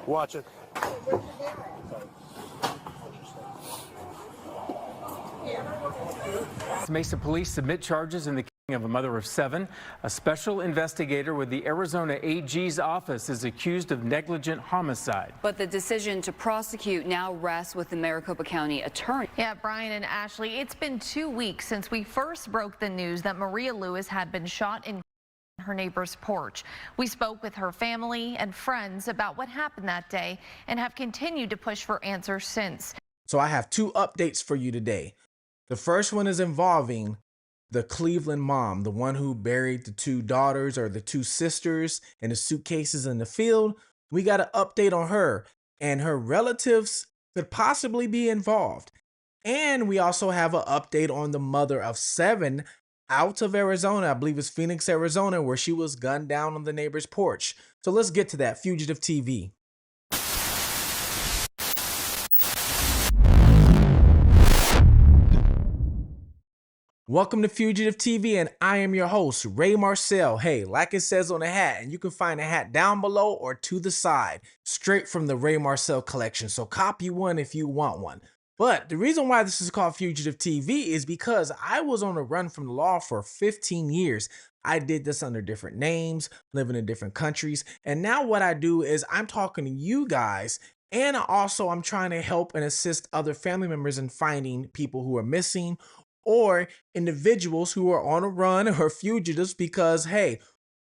Watch it. Mesa police submit charges in the killing of a mother of 7. A special investigator with the Arizona AG's office is accused of negligent homicide. But the decision to prosecute now rests with the Maricopa County attorney. Yeah, Brian and Ashley, it's been 2 weeks since we first broke the news that Maria Lewis had been shot in her neighbor's porch. We spoke with her family and friends about what happened that day and have continued to push for answers since. So I have 2 updates for you today. The first one is involving the Cleveland mom, the one who buried the 2 daughters or the 2 sisters in the suitcases in the field. We got an update on her, and her relatives could possibly be involved. And we also have an update on the mother of 7 out of Arizona. I believe it's Phoenix, Arizona, where she was gunned down on the neighbor's porch. So let's get to that. Fugitive TV. Welcome to Fugitive TV, and I am your host, Ray Marcel. Hey, like it says on the hat, and you can find the hat down below or to the side, straight from the Ray Marcel collection. So copy one if you want one. But the reason why this is called Fugitive TV is because I was on the run from the law for 15 years. I did this under different names, living in different countries. And now what I do is I'm talking to you guys, and also I'm trying to help and assist other family members in finding people who are missing or individuals who are on a run or fugitives, because, hey,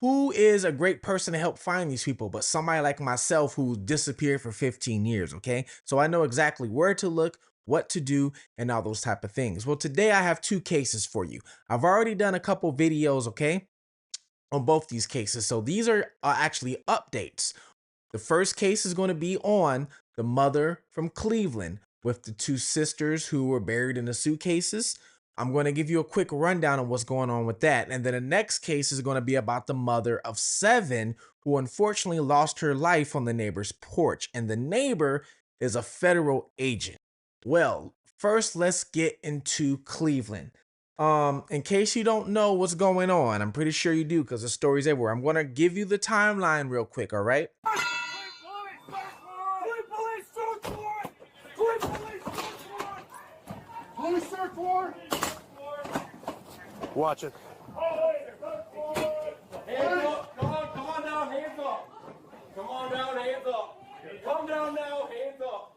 who is a great person to help find these people but somebody like myself who disappeared for 15 years, okay? So I know exactly where to look, what to do, and all those type of things. Well, today I have 2 cases for you. I've already done a couple videos, okay, on both these cases. So these are actually updates. The first case is going to be on the mother from Cleveland with the 2 sisters who were buried in the suitcases. I'm going to give you a quick rundown of what's going on with that. And then the next case is going to be about the mother of 7 who unfortunately lost her life on the neighbor's porch. And the neighbor is a federal agent. Well, first, let's get into Cleveland. In case you don't know what's going on, I'm pretty sure you do because the story's everywhere. I'm going to give you the timeline real quick, all right? Watch it. Hands up. Come on down, hands up. Come on down, hands up. Come down now, hands up.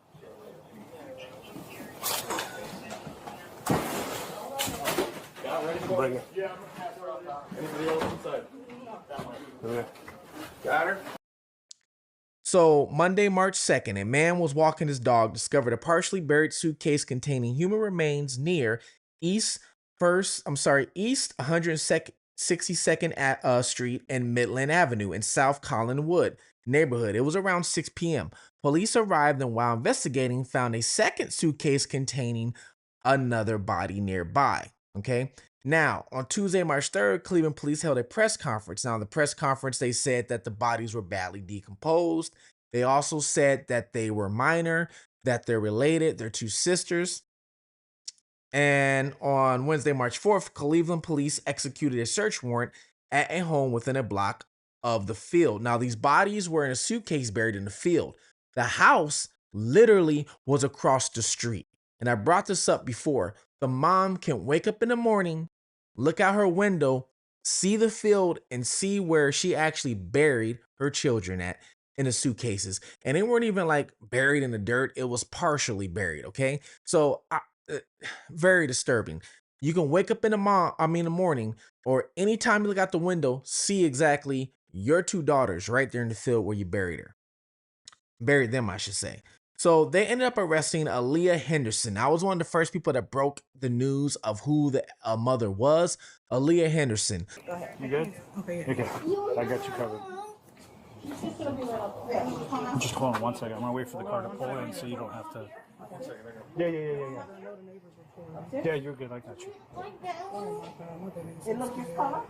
Got ready for Bring it? it. Yeah, I'm gonna pass her out. Anybody else inside? That way. Okay. Got her? So Monday, March 2nd, a man was walking his dog, discovered a partially buried suitcase containing human remains near East 162nd Street and Midland Avenue in South Collinwood neighborhood. It was around 6 p.m. Police arrived and while investigating found a second suitcase containing another body nearby. Okay. Now, on Tuesday, March 3rd, Cleveland police held a press conference. Now, in the press conference, they said that the bodies were badly decomposed. They also said that they were minor, that they're related, they're 2 sisters. And on Wednesday, March 4th, Cleveland police executed a search warrant at a home within a block of the field. Now, these bodies were in a suitcase buried in the field. The house literally was across the street. And I brought this up before. The mom can wake up in the morning, look out her window, see the field, and see where she actually buried her children at in the suitcases. And they weren't even like buried in the dirt. It was partially buried, okay? So very disturbing. You can wake up in the morning, or anytime you look out the window, see exactly your 2 daughters right there in the field where you buried them, I should say. So they ended up arresting Aaliyah Henderson. I was one of the first people that broke the news of who the mother was. Aaliyah Henderson. Go ahead. You good? Okay. Okay. I got you covered. Just hold on one second. I'm gonna wait for the car to pull in so you don't have to. 1 second. Yeah. Yeah, you're good. I got you. It looks this color?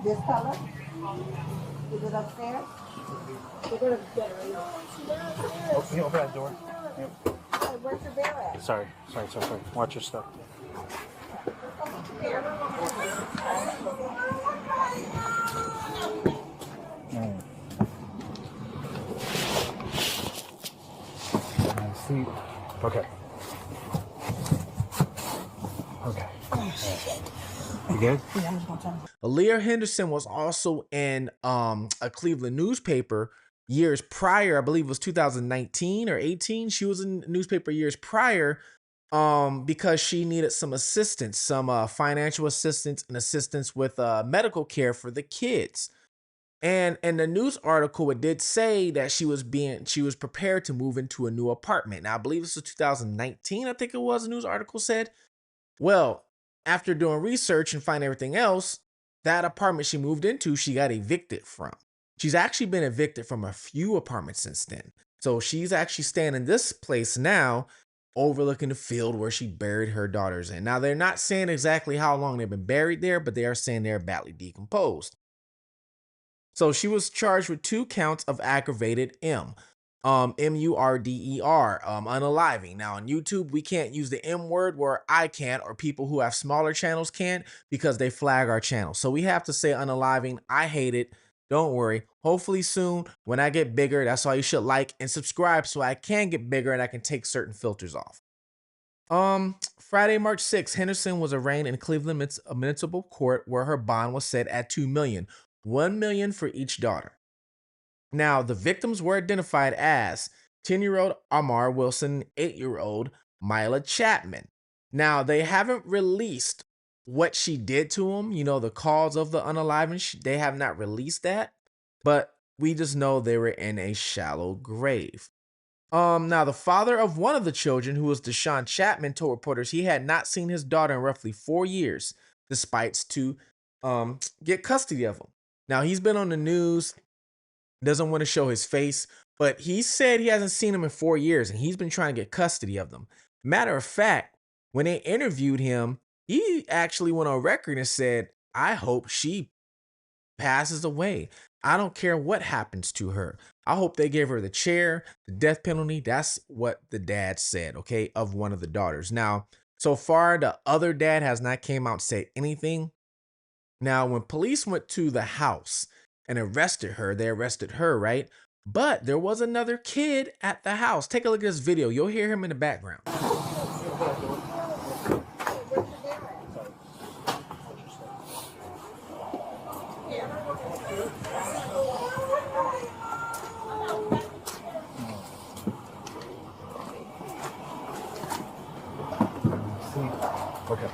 This color? Is it upstairs? We're gonna get it right now. Can you open that door? Yep. Where's your bear at? Sorry. Watch your step. See. Okay. You good? Yeah, I'm just gonna turn. Aaliyah Henderson was also in a Cleveland newspaper years prior. I believe it was 2019 or 18. She was in a newspaper years prior because she needed some assistance, some financial assistance and assistance with medical care for the kids. And in the news article, it did say that she was prepared to move into a new apartment. Now, I believe this was 2019, I think it was, the news article said. Well, after doing research and finding everything else, that apartment she moved into, she got evicted from. She's actually been evicted from a few apartments since then. So she's actually staying in this place now, overlooking the field where she buried her daughters in. Now, they're not saying exactly how long they've been buried there, but they are saying they're badly decomposed. So she was charged with 2 counts of aggravated murder, unaliving. Now on YouTube, we can't use the M word, where I can't, or people who have smaller channels can't, because they flag our channel. So we have to say unaliving. I hate it. Don't worry. Hopefully soon, when I get bigger, that's why you should like and subscribe so I can get bigger and I can take certain filters off. Friday, March 6th, Henderson was arraigned in Cleveland Municipal Court, where her bond was set at $2 million. $1 million for each daughter. Now, the victims were identified as 10-year-old Amar Wilson, 8-year-old Mila Chapman. Now, they haven't released what she did to him, the cause of the unaliving. They have not released that, but we just know they were in a shallow grave. Now, the father of one of the children, who was Deshaun Chapman, told reporters he had not seen his daughter in roughly 4 years, despite to get custody of him. Now, he's been on the news, doesn't want to show his face, but he said he hasn't seen him in 4 years, and he's been trying to get custody of them. Matter of fact, when they interviewed him, he actually went on record and said, I hope she passes away. I don't care what happens to her. I hope they give her the chair, the death penalty. That's what the dad said, okay, of one of the daughters. Now, so far, the other dad has not came out and said anything. Now, when police went to the house and arrested her, they arrested her, right? But there was another kid at the house. Take a look at this video. You'll hear him in the background. Okay.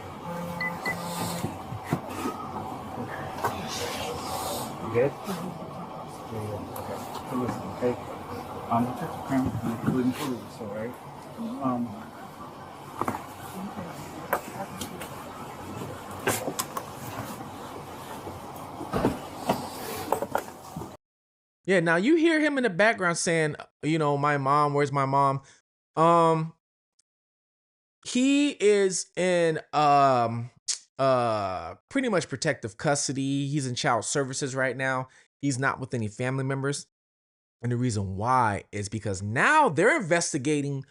You good? Yeah. Okay. So listen, okay? The types of crime including police, all right? Yeah, now you hear him in the background saying, my mom, where's my mom? He is in pretty much protective custody. He's in child services right now. He's not with any family members. And the reason why is because now they're investigating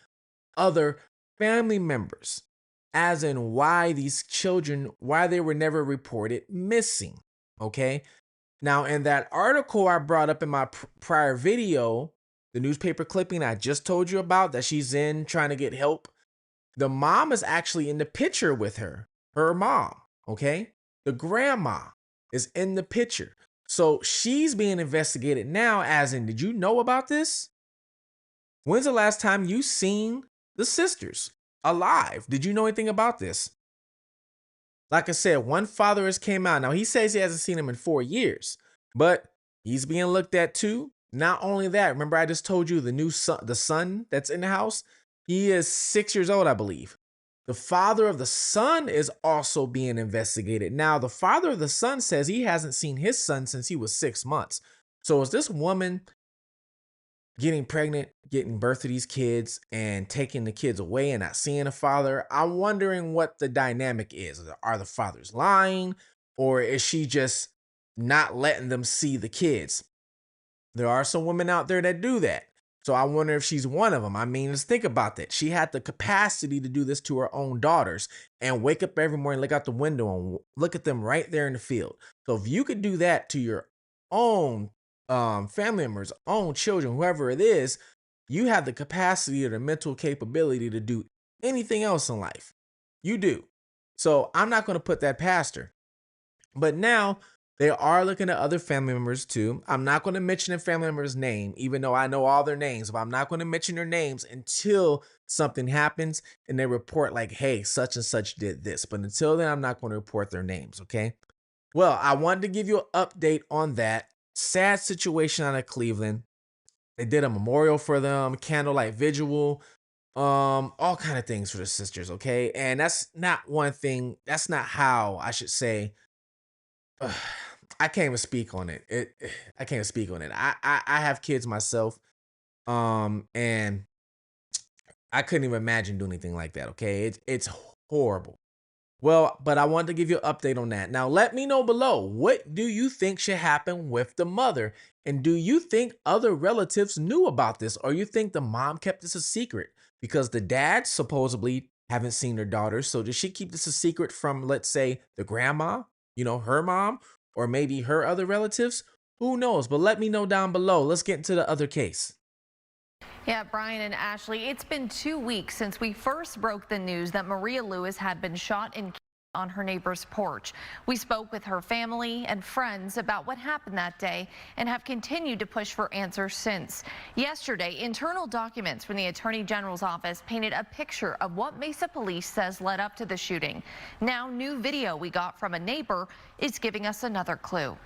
other family members, as in why these children, why they were never reported missing. Okay. Now, in that article I brought up in my prior video, the newspaper clipping I just told you about that she's in trying to get help, the mom is actually in the picture with her mom, okay? The grandma is in the picture. So she's being investigated now, as in, did you know about this? When's the last time you seen the sisters alive? Did you know anything about this? Like I said, one father has came out. Now, he says he hasn't seen him in 4 years, but he's being looked at too. Not only that, remember I just told you the son that's in the house? He is 6 years old, I believe. The father of the son is also being investigated. Now, the father of the son says he hasn't seen his son since he was 6 months. So is this woman getting pregnant, getting birth to these kids, and taking the kids away and not seeing the father? I'm wondering what the dynamic is. Are the fathers lying, or is she just not letting them see the kids? There are some women out there that do that. So I wonder if she's one of them. I mean, let's think about that. She had the capacity to do this to her own daughters and wake up every morning, look out the window and look at them right there in the field. So if you could do that to your own family members, own children, whoever it is, you have the capacity or the mental capability to do anything else in life. You do. So I'm not going to put that past her. But now they are looking at other family members too. I'm not going to mention a family member's name, even though I know all their names, but I'm not going to mention their names until something happens and they report like, hey, such and such did this. But until then, I'm not going to report their names, okay? Well, I wanted to give you an update on that sad situation out of Cleveland. They did a memorial for them, candlelight vigil, all kind of things for the sisters, okay? And that's not one thing, that's not how I should say, I can't even speak on it. I can't even speak on it. I have kids myself, and I couldn't even imagine doing anything like that. Okay, it's horrible. Well, but I wanted to give you an update on that. Now, let me know below. What do you think should happen with the mother? And do you think other relatives knew about this, or you think the mom kept this a secret because the dads supposedly haven't seen their daughters? So did she keep this a secret from, let's say, the grandma? You know, her mom, or maybe her other relatives? Who knows? But let me know down below. Let's get into the other case. Yeah, Brian and Ashley, it's been 2 weeks since we first broke the news that Maria Lewis had been shot and killed on her neighbor's porch. We spoke with her family and friends about what happened that day and have continued to push for answers since. Yesterday, internal documents from the Attorney General's office painted a picture of what Mesa Police says led up to the shooting. Now, new video we got from a neighbor is giving us another clue.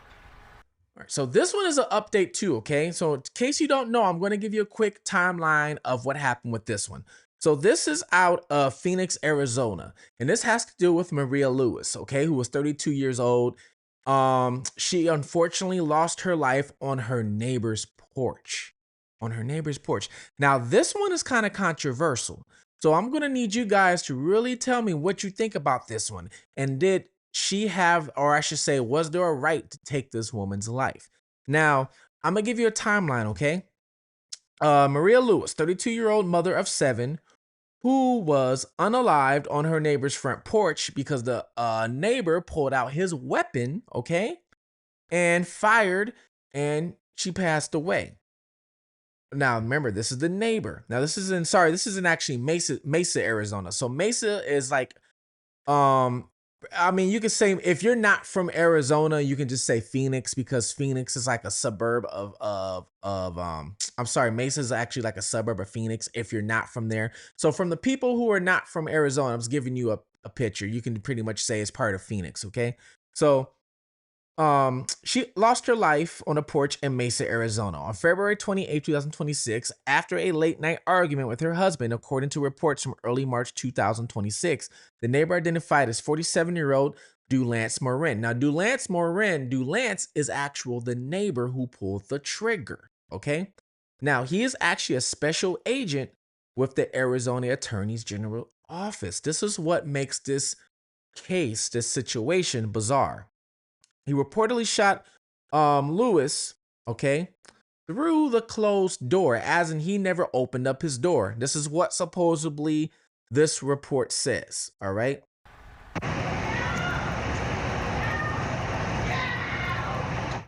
All right, so this one is an update too, okay? So in case you don't know, I'm going to give you a quick timeline of what happened with this one. So this is out of Phoenix, Arizona, and this has to do with Maria Lewis, okay, who was 32 years old. She unfortunately lost her life on her neighbor's porch. Now, this one is kind of controversial. So I'm going to need you guys to really tell me what you think about this one. And did she have, or I should say, was there a right to take this woman's life? Now, I'm going to give you a timeline, okay? Maria Lewis, 32-year-old mother of 7, who was unalived on her neighbor's front porch because the neighbor pulled out his weapon, okay, and fired, and she passed away. Now, remember, this is the neighbor. Now, this isn't actually Mesa, Arizona. So Mesa is like, I mean, you could say, if you're not from Arizona, you can just say Phoenix, because Phoenix is like a suburb Mesa is actually like a suburb of Phoenix if you're not from there. So from the people who are not from Arizona, I'm just giving you a picture. You can pretty much say it's part of Phoenix, okay? So she lost her life on a porch in Mesa, Arizona on February 28, 2026, after a late night argument with her husband, according to reports from early March 2026. The neighbor identified as 47-year-old Dulance Morin. Now, Dulance is the neighbor who pulled the trigger, okay? Now, he is actually a special agent with the Arizona Attorney General's office. This is what makes this situation bizarre. He reportedly shot Lewis, okay, through the closed door, as in he never opened up his door. This is what supposedly this report says, all right?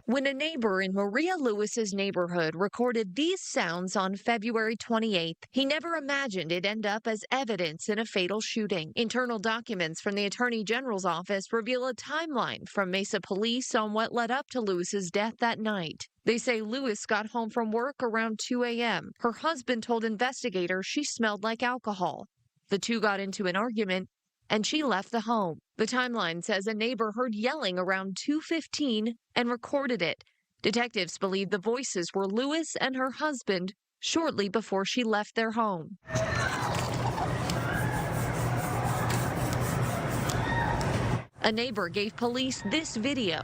When a neighbor in Maria Lewis's neighborhood recorded these sounds on February 28th, he never imagined it'd end up as evidence in a fatal shooting. Internal documents from the Attorney General's office reveal a timeline from Mesa Police on what led up to Lewis's death that night. They say Lewis got home from work around 2 a.m. Her husband told investigators she smelled like alcohol. The two got into an argument, and she left the home. The timeline says a neighbor heard yelling around 2:15 and recorded it. Detectives believe the voices were Lewis and her husband shortly before she left their home. A neighbor gave police this video.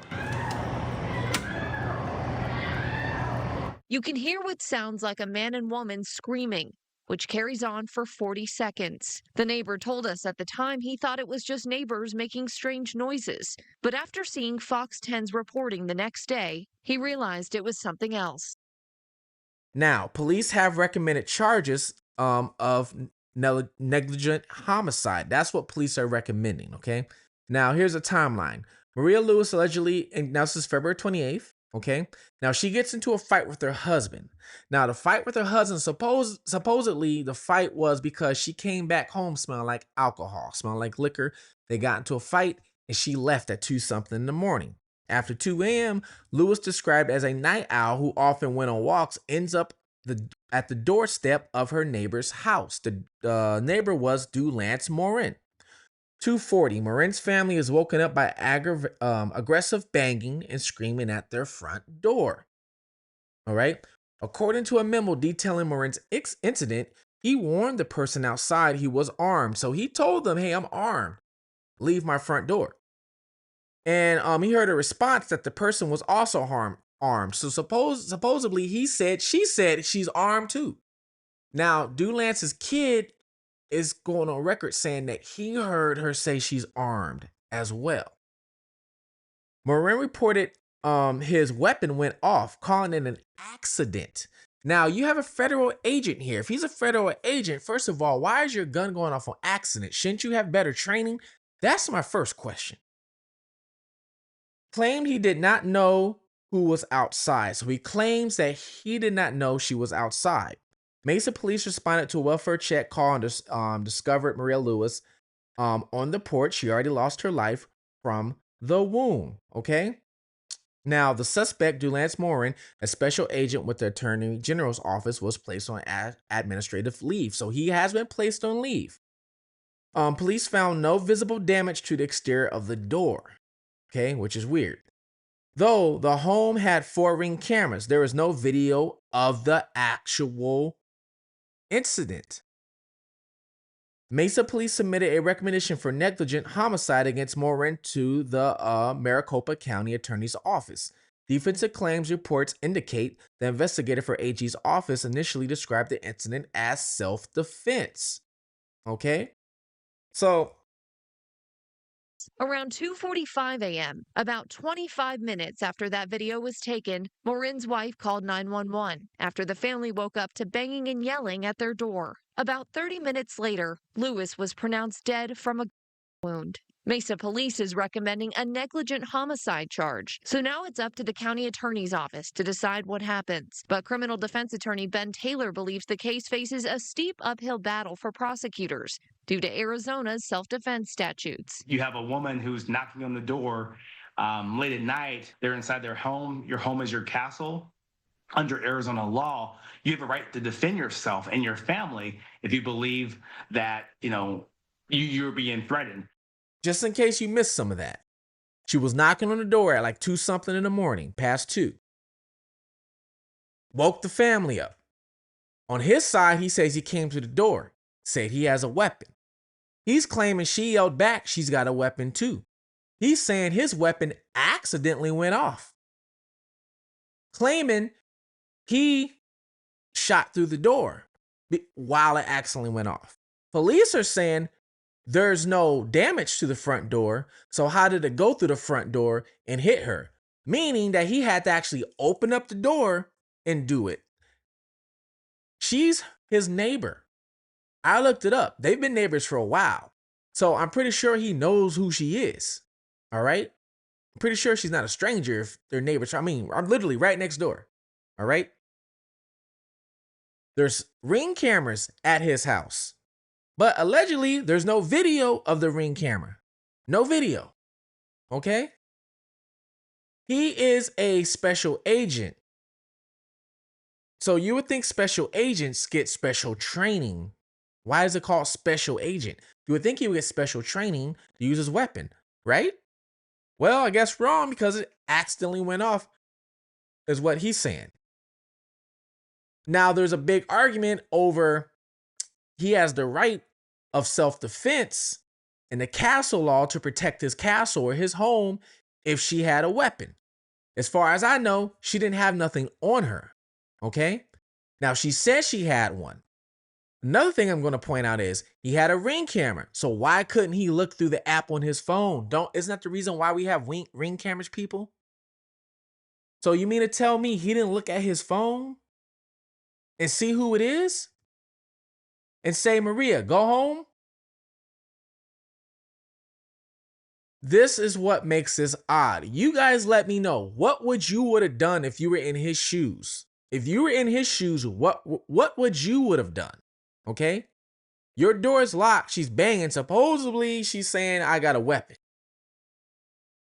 You can hear what sounds like a man and woman screaming, which carries on for 40 seconds. The neighbor told us at the time he thought it was just neighbors making strange noises. But after seeing Fox 10's reporting the next day, he realized it was something else. Now, police have recommended charges of negligent homicide. That's what police are recommending, okay? Now, here's a timeline. Maria Lewis allegedly, and now this is February 28th, okay? Now, she gets into a fight with her husband. Now, the fight with her husband, supposedly the fight was because she came back home smelling like alcohol, smelling like liquor. They got into a fight, and she left at 2-something in the morning. After 2 a.m., Lewis, described as a night owl who often went on walks, ends up at the doorstep of her neighbor's house. The neighbor was Dulance Morin. 2:40, Morin's family is woken up by aggressive banging and screaming at their front door. All right. According to a memo detailing Morin's incident, he warned the person outside he was armed. So he told them, hey, I'm armed. Leave my front door. And he heard a response that the person was also armed. So supposedly she said she's armed too. Now, Dulance's kid is going on record saying that he heard her say she's armed as well. Morin reported his weapon went off, calling it an accident. Now, you have a federal agent here. If he's a federal agent, first of all, why is your gun going off on accident? Shouldn't you have better training? That's my first question. Claimed he did not know who was outside. So he claims that he did not know she was outside. Mesa police responded to a welfare check call and discovered Maria Lewis on the porch. She already lost her life from the wound. Okay. Now, the suspect, Dulance Morin, a special agent with the Attorney General's office, was placed on administrative leave. So he has been placed on leave. Police found no visible damage to the exterior of the door. Okay, which is weird. Though the home had 4 Ring cameras, there is no video of the actual incident. Mesa police submitted a recommendation for negligent homicide against Morin to the Maricopa County Attorney's Office. Defensive claims reports indicate the investigator for AG's office initially described the incident as self-defense. Okay? So, around 2:45 a.m., about 25 minutes after that video was taken, Morin's wife called 911 after the family woke up to banging and yelling at their door. About 30 minutes later, Lewis was pronounced dead from a wound. Mesa police is recommending a negligent homicide charge. So now it's up to the county attorney's office to decide what happens. But criminal defense attorney Ben Taylor believes the case faces a steep uphill battle for prosecutors due to Arizona's self-defense statutes. You have a woman who's knocking on the door late at night. They're inside their home. Your home is your castle. Under Arizona law, you have a right to defend yourself and your family if you believe that, you're being threatened. Just in case you missed some of that, she was knocking on the door at like 2-something in the morning, past 2. Woke the family up. On his side, he says he came to the door, said he has a weapon. He's claiming she yelled back she's got a weapon too. He's saying his weapon accidentally went off, claiming he shot through the door while it accidentally went off. Police are saying there's no damage to the front door, so how did it go through the front door and hit her? Meaning that he had to actually open up the door and do it. She's his neighbor. I looked it up. They've been neighbors for a while. So I'm pretty sure he knows who she is. All right? I'm pretty sure she's not a stranger if they're neighbors. I mean, I'm literally right next door. All right? There's Ring cameras at his house. But allegedly, there's no video of the Ring camera. No video. Okay? He is a special agent. So you would think special agents get special training. Why is it called special agent? You would think he would get special training to use his weapon, right? Well, I guess wrong because it accidentally went off, is what he's saying. Now, there's a big argument over he has the right of self-defense in the castle law to protect his castle or his home if she had a weapon. As far as I know, she didn't have nothing on her, okay? Now, she says she had one. Another thing I'm going to point out is he had a Ring camera. So why couldn't he look through the app on his phone? Isn't that the reason why we have Ring cameras, people? So you mean to tell me he didn't look at his phone and see who it is and say, Maria, go home? This is what makes this odd. You guys let me know. What would have done if you were in his shoes? If you were in his shoes, what would you would have done? Okay? Your door is locked. She's banging. Supposedly, she's saying, I got a weapon.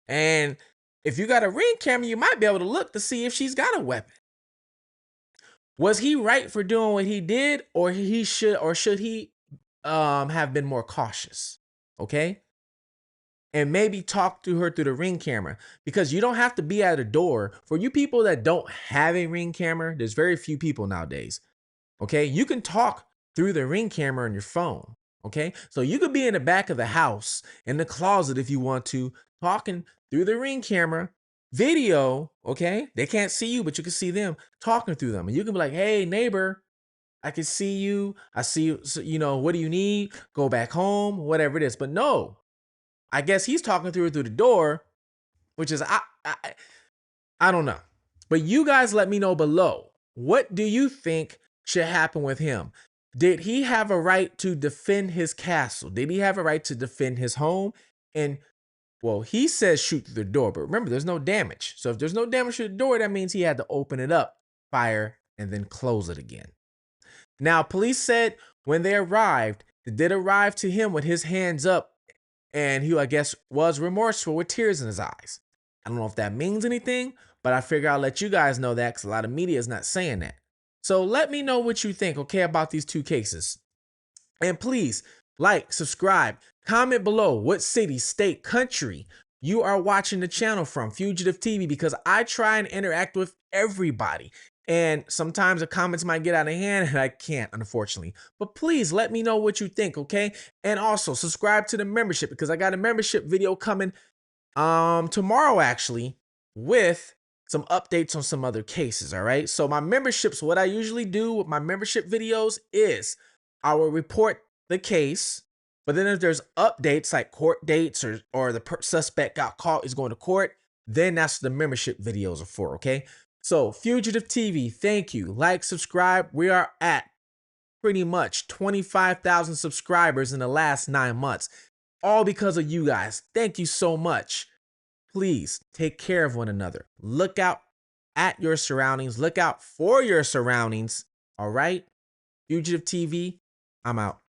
And if you got a Ring camera, you might be able to look to see if she's got a weapon. Was he right for doing what he did, or should he have been more cautious? Okay? And maybe talk to her through the Ring camera, because you don't have to be at a door. For you people that don't have a Ring camera, there's very few people nowadays. Okay? You can talk through the Ring camera on your phone. Okay? So you could be in the back of the house, in the closet if you want to, talking through the Ring camera, video, okay? They can't see you, but you can see them talking through them. And you can be like, hey, neighbor, I can see you. I see you. So, what do you need? Go back home, whatever it is. But no, I guess he's talking through the door, which is, I don't know. But you guys let me know below. What do you think should happen with him? Did he have a right to defend his castle? Did he have a right to defend his home? And, well, he says shoot through the door, but remember, there's no damage. So if there's no damage to the door, that means he had to open it up, fire, and then close it again. Now, police said when they arrived, they did arrive to him with his hands up, and he, I guess, was remorseful with tears in his eyes. I don't know if that means anything, but I figure I'll let you guys know that because a lot of media is not saying that. So let me know what you think, okay, about these two cases. And please, like, subscribe, comment below what city, state, country you are watching the channel from, Fugitive TV, because I try and interact with everybody. And sometimes the comments might get out of hand and I can't, unfortunately. But please let me know what you think, okay? And also subscribe to the membership, because I got a membership video coming tomorrow, actually, with some updates on some other cases, all right? So my memberships, what I usually do with my membership videos is I will report the case, but then if there's updates like court dates or the suspect got caught, is going to court, then that's what the membership videos are for, okay? So Fugitive TV, thank you. Like, subscribe. We are at pretty much 25,000 subscribers in the last 9 months, all because of you guys. Thank you so much. Please take care of one another. Look out at your surroundings. Look out for your surroundings. All right? Fugitive TV, I'm out.